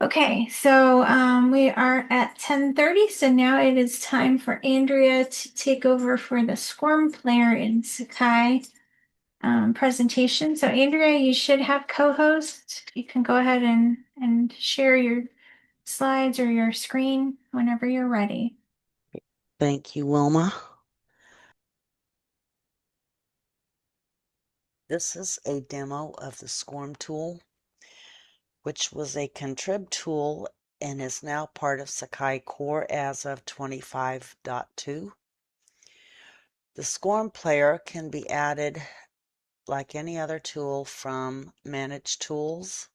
Okay, so we are at 10:30, so now it is time for Andrea to take over for the SCORM Player in Sakai presentation. So Andrea, you should have co-host. You can go ahead and share your slides or your screen whenever you're ready. Thank you, Wilma. This is a demo of the SCORM tool, which was a contrib tool and is now part of Sakai Core as of 25.2. The SCORM Player can be added like any other tool from Manage Tools.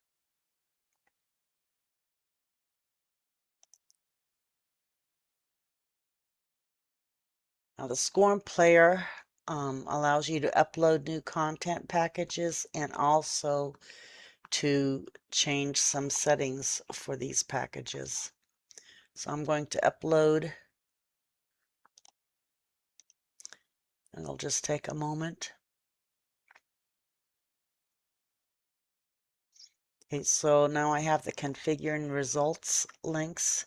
Now the SCORM Player allows you to upload new content packages and also to change some settings for these packages. So I'm going to upload, and it'll just take a moment. Okay, so now I have the configure and results links.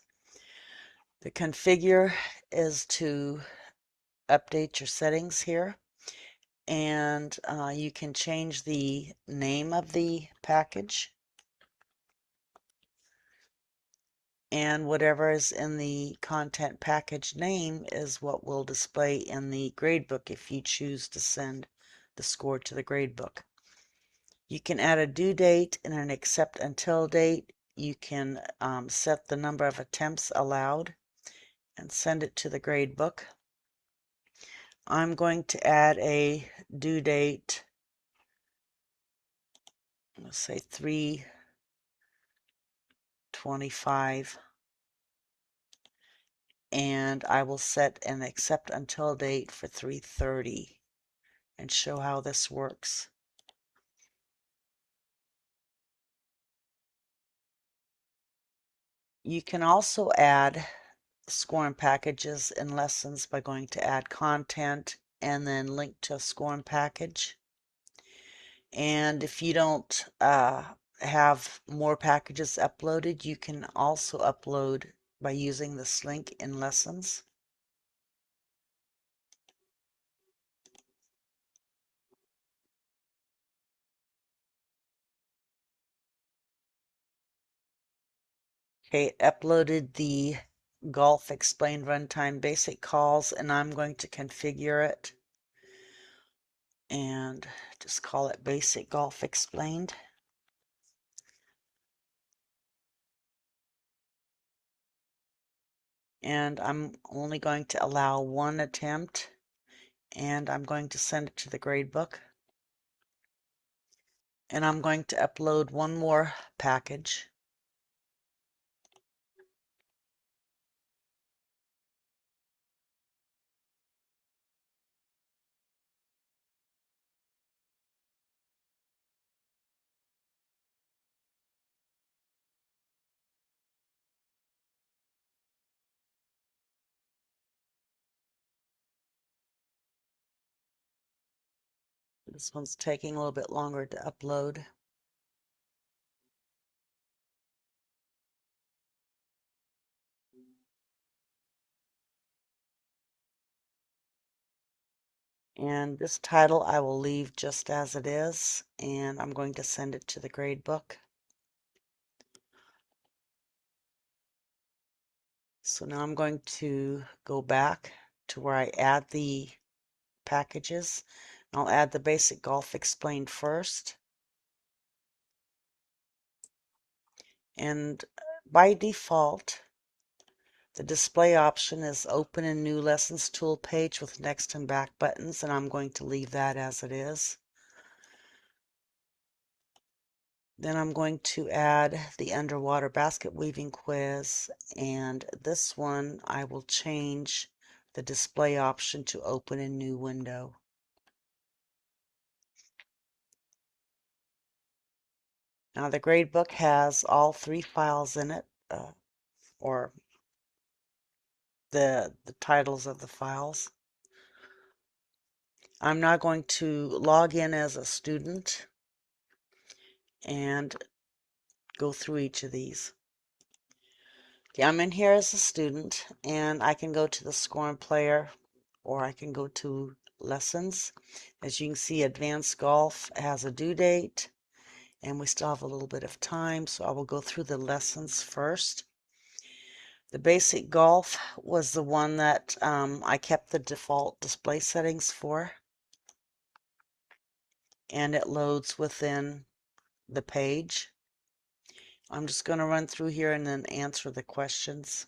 The configure is to update your settings here, and you can change the name of the package, and whatever is in the content package name is what will display in the gradebook if you choose to send the score to the gradebook. You can add a due date and an accept until date. You can set the number of attempts allowed and send it to the gradebook. I'm going to add a due date, let's say 3/25, and I will set an accept until date for 3/30 and show how this works. You can also add SCORM packages in lessons by going to add content and then link to a SCORM package. And if you don't have more packages uploaded, you can also upload by using this link in lessons. Okay, uploaded the Golf Explained Runtime Basic calls, and I'm going to configure it and just call it Basic Golf Explained. And I'm only going to allow one attempt, and I'm going to send it to the gradebook. And I'm going to upload one more package. This one's taking a little bit longer to upload. And this title I will leave just as it is, and I'm going to send it to the gradebook. So now I'm going to go back to where I add the packages. I'll add the Basic Golf Explained first. And by default, the display option is Open in New Lessons Tool page with next and back buttons, and I'm going to leave that as it is. Then I'm going to add the underwater basket weaving quiz, and this one I will change the display option to Open in New Window. Now the gradebook has all three files in it, or the titles of the files. I'm now going to log in as a student and go through each of these. Okay, I'm in here as a student, and I can go to the SCORM Player, or I can go to Lessons. As you can see, Advanced Golf has a due date, and we still have a little bit of time, so I will go through the lessons first. The basic golf was the one that I kept the default display settings for, and it loads within the page. I'm just going to run through here and then answer the questions.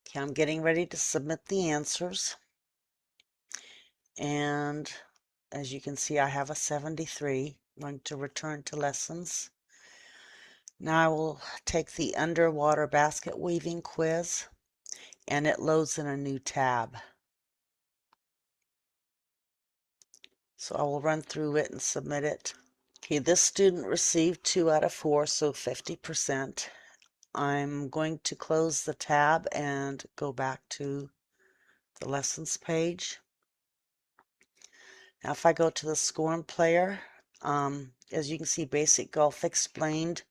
Okay, I'm getting ready to submit the answers, and as you can see, I have a 73. I'm going to return to lessons. Now I will take the underwater basket weaving quiz, and it loads in a new tab. So I will run through it and submit it. Okay, this student received 2 out of 4, so 50%. I'm going to close the tab and go back to the lessons page. Now if I go to the SCORM Player, as you can see, Basic Golf Explained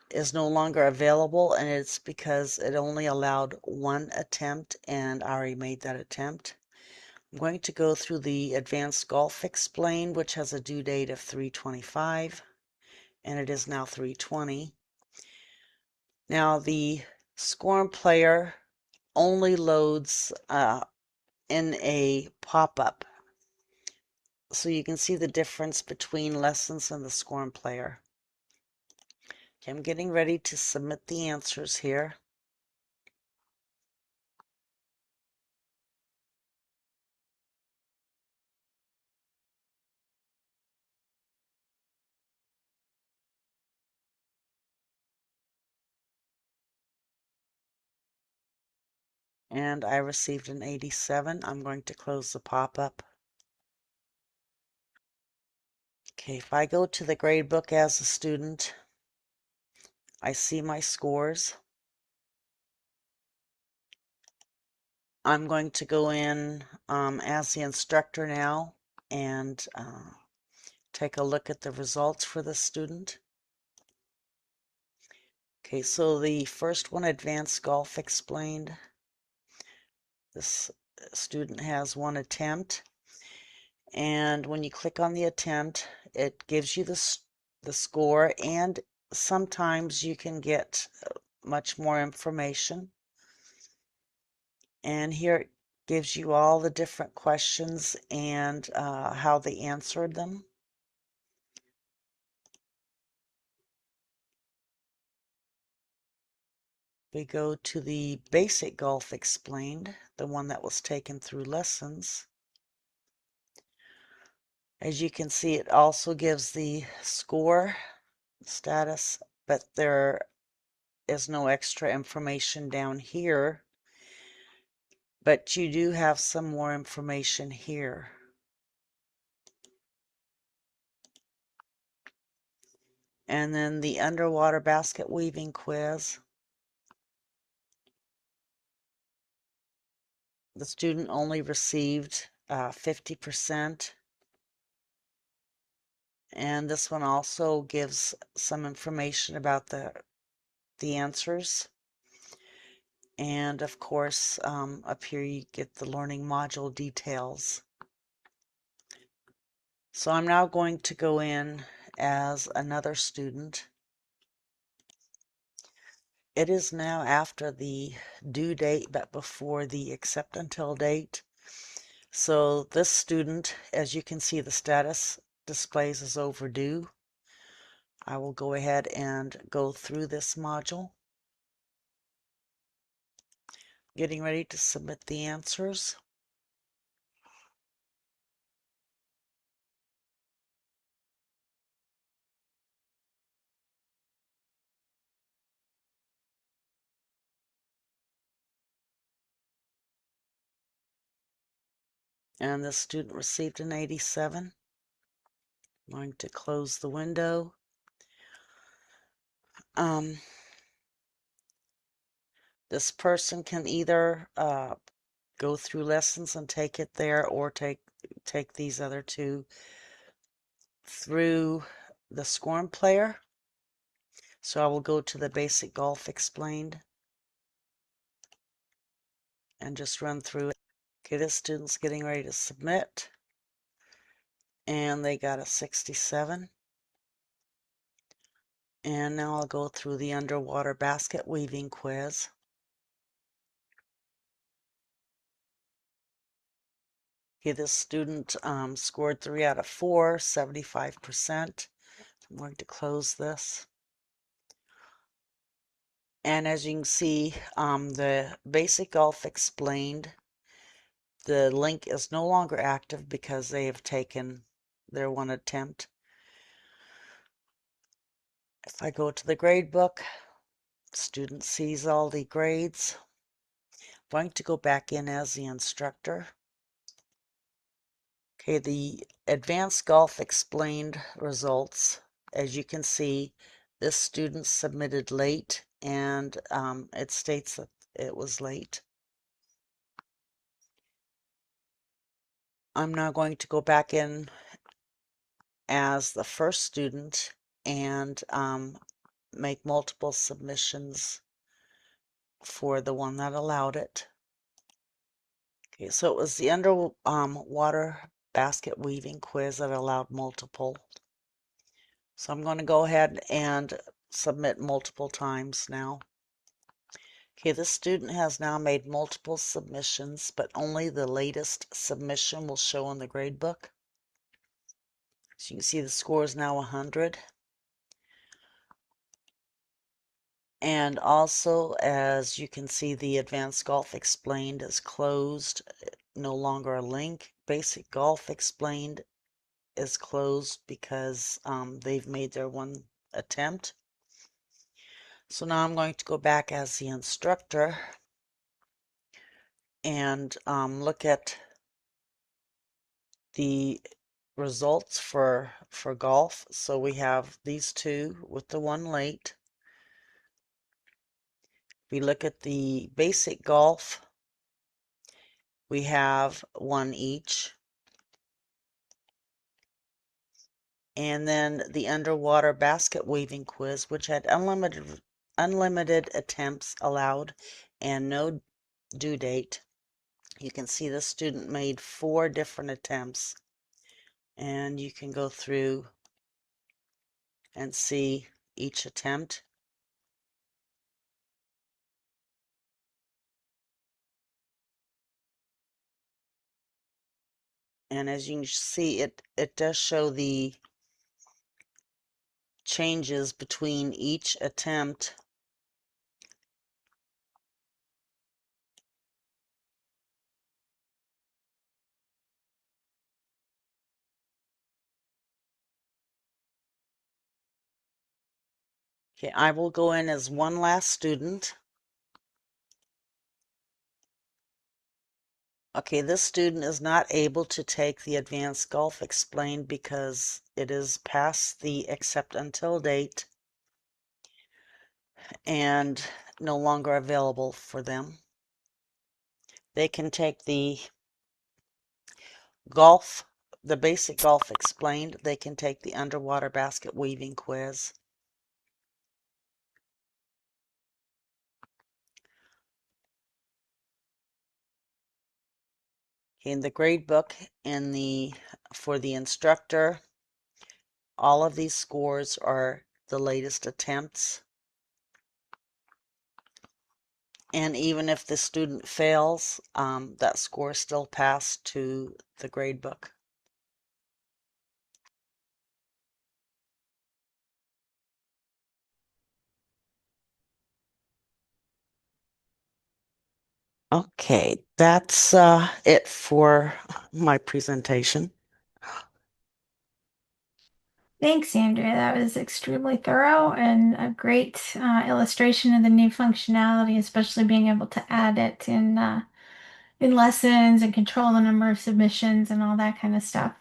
is no longer available, and it's because it only allowed one attempt, and I already made that attempt. I'm going to go through the Advanced Golf Explained, which has a due date of 3/25, and it is now 3/20. Now the SCORM Player only loads in a pop-up, so you can see the difference between lessons and the SCORM Player. Okay, I'm getting ready to submit the answers here. And I received an 87. I'm going to close the pop-up. Okay, if I go to the gradebook as a student, I see my scores. I'm going to go in as the instructor now and take a look at the results for the student. Okay, so the first one, Advanced Golf Explained. This student has one attempt, and when you click on the attempt, it gives you the score, and sometimes you can get much more information. And here it gives you all the different questions and how they answered them. We go to the Basic Golf Explained, the one that was taken through lessons. As you can see, it also gives the score status, but there is no extra information down here. But you do have some more information here. And then the underwater basket weaving quiz. The student only received 50%. And this one also gives some information about the answers. And of course, up here you get the learning module details. So I'm now going to go in as another student. It is now after the due date, but before the accept until date. So this student, as you can see, the status displays as overdue. I will go ahead and go through this module. Getting ready to submit the answers. And the student received an 87. I'm going to close the window. This person can either go through lessons and take it there, or take these other two through the SCORM Player. So I will go to the Basic Golf Explained. and just run through it. Okay, this student's getting ready to submit, and they got a 67. And now I'll go through the underwater basket weaving quiz. Okay, this student scored 3 out of 4, 75%. I'm going to close this. And as you can see, the basic golf explained, the link is no longer active because they have taken their one attempt. If I go to the grade book, student sees all the grades. I'm going to go back in as the instructor. Okay, the advanced golf explained results. As you can see, this student submitted late, and it states that it was late. I'm now going to go back in as the first student and make multiple submissions for the one that allowed it. Okay, so it was the underwater basket weaving quiz that allowed multiple. So I'm going to go ahead and submit multiple times now. Okay, this student has now made multiple submissions, but only the latest submission will show in the gradebook. So you can see the score is now 100. And also, as you can see, the Advanced Golf Explained is closed, no longer a link. Basic Golf Explained is closed because they've made their one attempt. So now I'm going to go back as the instructor and look at the results for golf. So we have these two with the one late. We look at the basic golf. We have one each. And then the underwater basket weaving quiz, which had unlimited attempts allowed and no due date. You can see the student made 4 different attempts, and you can go through and see each attempt. And as you can see, it does show the changes between each attempt. Okay, I will go in as one last student. Okay, this student is not able to take the Advanced Golf Explained because it is past the accept until date and no longer available for them. They can take the basic golf explained. They can take the underwater basket weaving quiz. In the grade book for the instructor, all of these scores are the latest attempts. And even if the student fails, that score is still passed to the grade book. Okay, that's it for my presentation. Thanks, Andrea. That was extremely thorough and a great illustration of the new functionality, especially being able to add it in lessons and control the number of submissions and all that kind of stuff.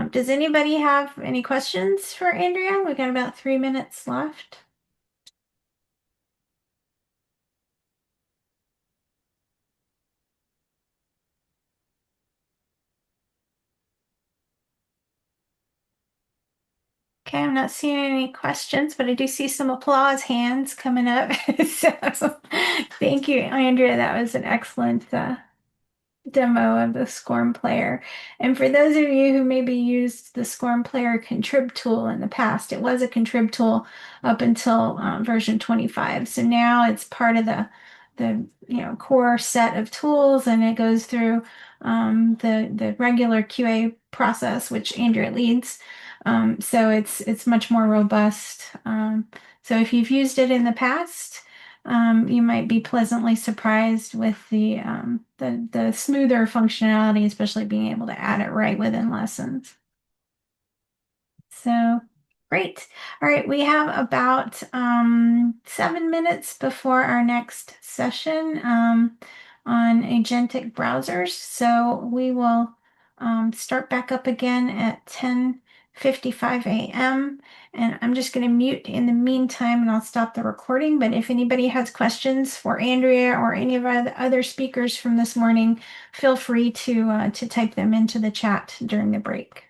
Does anybody have any questions for Andrea? We've got about 3 minutes left. Okay, I'm not seeing any questions, but I do see some applause hands coming up. So thank you, Andrea. That was an excellent demo of the SCORM player. And for those of you who maybe used the SCORM player contrib tool in the past, it was a contrib tool up until version 25. So now it's part of the core set of tools, and it goes through the regular QA process, which Andrea leads. So it's much more robust. So if you've used it in the past, you might be pleasantly surprised with the smoother functionality, especially being able to add it right within lessons. So great. All right, we have about 7 minutes before our next session on agentic browsers. So we will start back up again at 10:55 a.m. And I'm just going to mute in the meantime and I'll stop the recording. But if anybody has questions for Andrea or any of our other speakers from this morning, feel free to type them into the chat during the break.